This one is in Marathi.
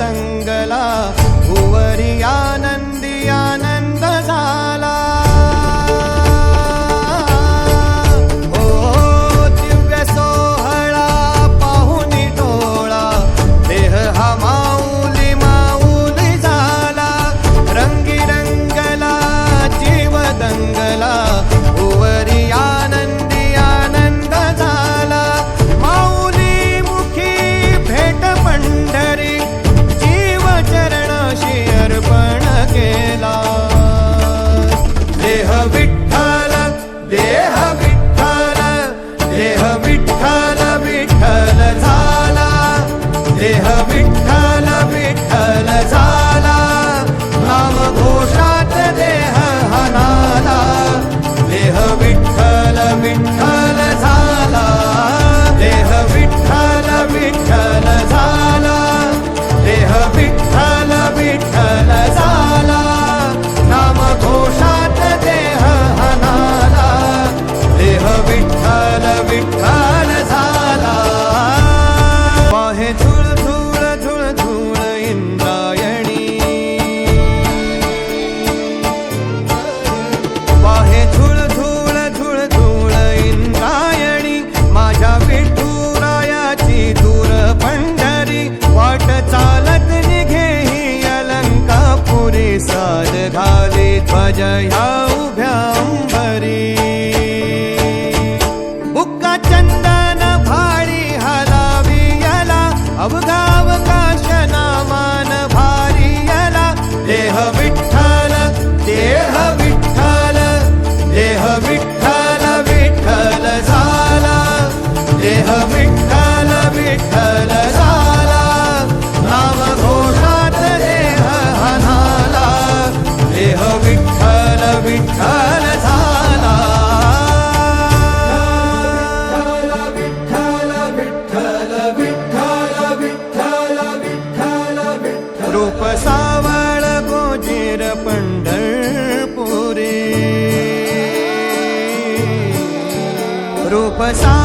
दंगला, भुवरी आनंदी आनंद झाला। देह विठ्ठल विठ्ठल झाला, नाम घोषात देह हनाला। देह विठ्ठल विठ्ठल झाला, देह विठ्ठल विठ्ठल झाला, देह विठ्ठल विठ्ठल झाला, नाम घोषात देह हनाला। देह विठ्ठल विठ्ठल झाला। वाहे झुळ झुळ झुळ झुळ इंद्रायणी, वाहे झुळ झुळ झुळ झुळ इंद्रायणी, माझ्या विठुरायाची दूर पंढरी। वाट चालत निघे ही अलंकापुरी, साज घाली ध्वज ह्या उभ्या अंबरी। बुक्का चंदन भारी हलावी याला, अवघावकाश नामान भारी याला। देह विठ्ठल देह विठ्ठल, देह विठ्ठल विठ्ठल झाला, देह विठ्ठल विठ्ठल झाला, नाम घोषात देह हनाला। देह विठ्ठल विठ्ठल झाला। रूप सावळ गोजीर पंढरपुरी, रूप सा